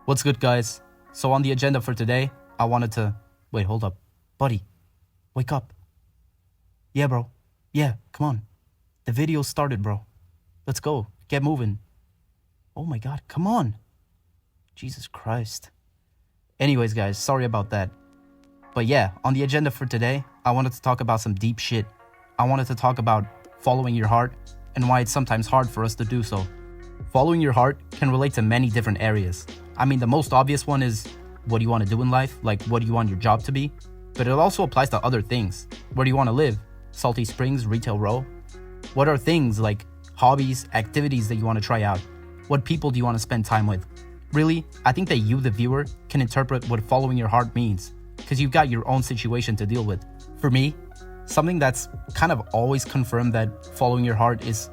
What's good, guys? So on the agenda for today, I wanted to... Wait, hold up. Buddy, wake up. Yeah, bro. Yeah, come on. The video started, bro. Let's go. Get moving. Oh my god, come on. Jesus Christ. Anyways, guys, sorry about that. But yeah, on the agenda for today, I wanted to talk about some deep shit. I wanted to talk about following your heart and why it's sometimes hard for us to do so. Following your heart can relate to many different areas. I mean, the most obvious one is what do you want to do in life? Like, what do you want your job to be? But it also applies to other things. Where do you want to live? Salty Springs, Retail Row? What are things like hobbies, activities that you want to try out? What people do you want to spend time with? Really, I think that you, the viewer, can interpret what following your heart means because you've got your own situation to deal with. For me, something that's kind of always confirmed that following your heart is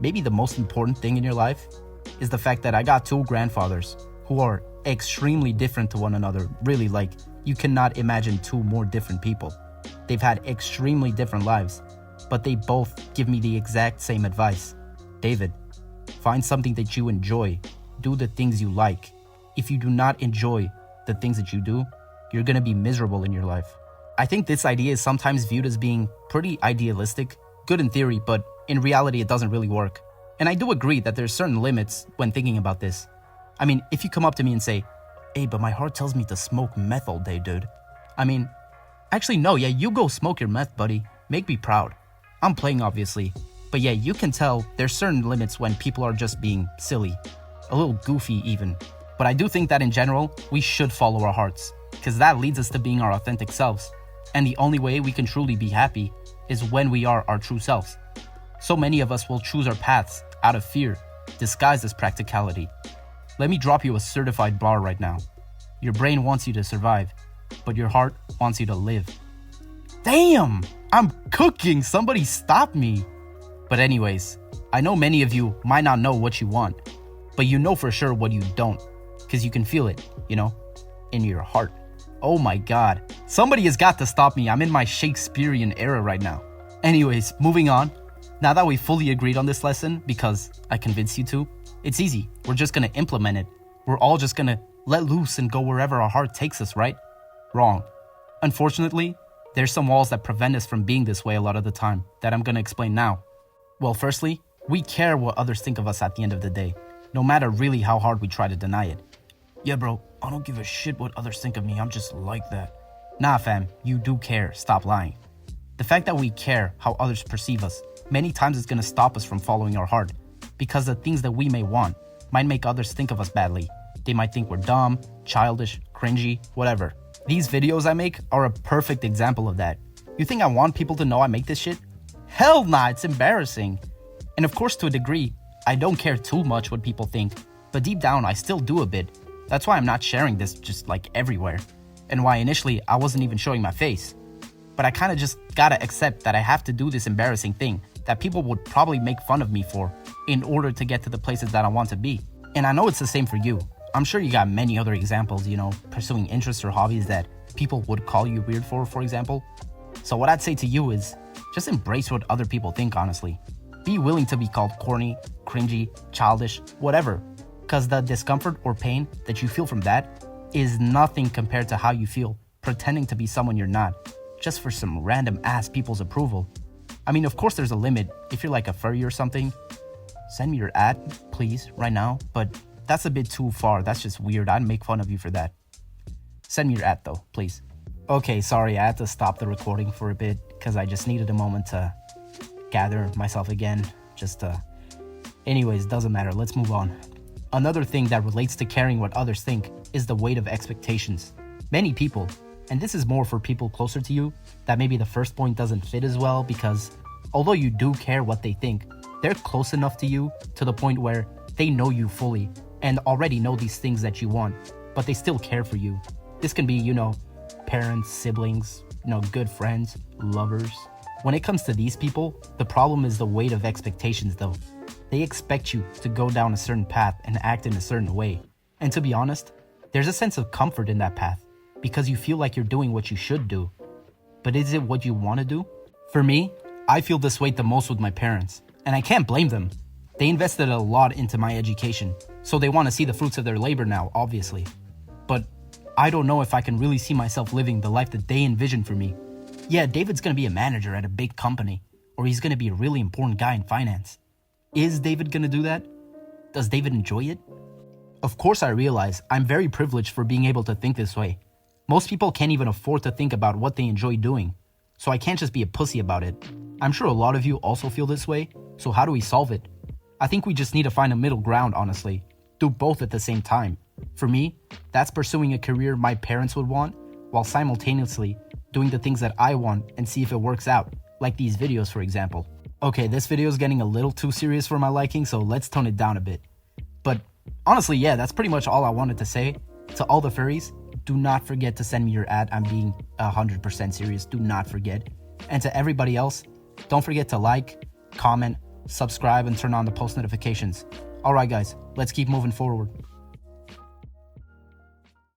maybe the most important thing in your life is the fact that I got two grandfathers who are extremely different to one another. Really, like, you cannot imagine two more different people. They've had extremely different lives, but they both give me the exact same advice. David, find something that you enjoy. Do the things you like. If you do not enjoy the things that you do, you're gonna be miserable in your life. I think this idea is sometimes viewed as being pretty idealistic, good in theory, but in reality it doesn't really work. And I do agree that there's certain limits when thinking about this. I mean, if you come up to me and say, hey, but my heart tells me to smoke meth all day, dude. I mean, actually, no, yeah, you go smoke your meth, buddy. Make me proud. I'm playing, obviously. But yeah, you can tell there's certain limits when people are just being silly. A little goofy, even. But I do think that in general, we should follow our hearts. Because that leads us to being our authentic selves. And the only way we can truly be happy is when we are our true selves. So many of us will choose our paths out of fear, disguised as practicality. Let me drop you a certified bar right now. Your brain wants you to survive, but your heart wants you to live. Damn! I'm cooking! Somebody stop me! But anyways, I know many of you might not know what you want, but you know for sure what you don't, because you can feel it, you know, in your heart. Oh my god. Somebody has got to stop me. I'm in my Shakespearean era right now. Anyways, moving on. Now that we fully agreed on this lesson, because I convinced you to, it's easy. We're just gonna implement it. We're all just gonna let loose and go wherever our heart takes us, right? Wrong. Unfortunately, there's some walls that prevent us from being this way a lot of the time that I'm gonna explain now. Well, firstly, we care what others think of us at the end of the day, no matter really how hard we try to deny it. Yeah, bro, I don't give a shit what others think of me. I'm just like that. Nah, fam, you do care. Stop lying. The fact that we care how others perceive us many times is gonna stop us from following our heart, because the things that we may want might make others think of us badly. They might think we're dumb, childish, cringy, whatever. These videos I make are a perfect example of that. You think I want people to know I make this shit? Hell nah, it's embarrassing. And of course, to a degree, I don't care too much what people think, but deep down I still do a bit. That's why I'm not sharing this just like everywhere, and why initially I wasn't even showing my face. But I kinda just gotta accept that I have to do this embarrassing thing that people would probably make fun of me for in order to get to the places that I want to be. And I know it's the same for you. I'm sure you got many other examples, you know, pursuing interests or hobbies that people would call you weird for example. So what I'd say to you is, just embrace what other people think, honestly. Be willing to be called corny, cringy, childish, whatever. Because the discomfort or pain that you feel from that is nothing compared to how you feel pretending to be someone you're not, just for some random ass people's approval. I mean, of course there's a limit. If you're like a furry or something, send me your ad, please, right now. But that's a bit too far. That's just weird. I'd make fun of you for that. Send me your ad though, please. Okay, sorry, I had to stop the recording for a bit because I just needed a moment to gather myself again. Anyways, doesn't matter. Let's move on. Another thing that relates to caring what others think is the weight of expectations. Many people, and this is more for people closer to you, that maybe the first point doesn't fit as well because although you do care what they think, they're close enough to you to the point where they know you fully and already know these things that you want, but they still care for you. This can be, you know, parents, siblings, you know, good friends, lovers. When it comes to these people, the problem is the weight of expectations though. They expect you to go down a certain path and act in a certain way. And to be honest, there's a sense of comfort in that path because you feel like you're doing what you should do. But is it what you want to do? For me, I feel this way the most with my parents, and I can't blame them. They invested a lot into my education, So they want to see the fruits of their labor now, obviously. But I don't know if I can really see myself living the life that they envision for me. Yeah, David's gonna be a manager at a big company, or he's gonna be a really important guy in finance. Is David gonna do that? Does David enjoy it? Of course I realize I'm very privileged for being able to think this way. Most people can't even afford to think about what they enjoy doing, so I can't just be a pussy about it. I'm sure a lot of you also feel this way, so how do we solve it? I think we just need to find a middle ground, honestly. Do both at the same time. For me, that's pursuing a career my parents would want, while simultaneously doing the things that I want and see if it works out, like these videos for example. Okay, this video is getting a little too serious for my liking, so let's tone it down a bit. But honestly, yeah, that's pretty much all I wanted to say. To all the furries, do not forget to send me your ad. I'm being 100% serious, do not forget. And to everybody else, don't forget to like, comment, subscribe, and turn on the post notifications. Alright guys, let's keep moving forward.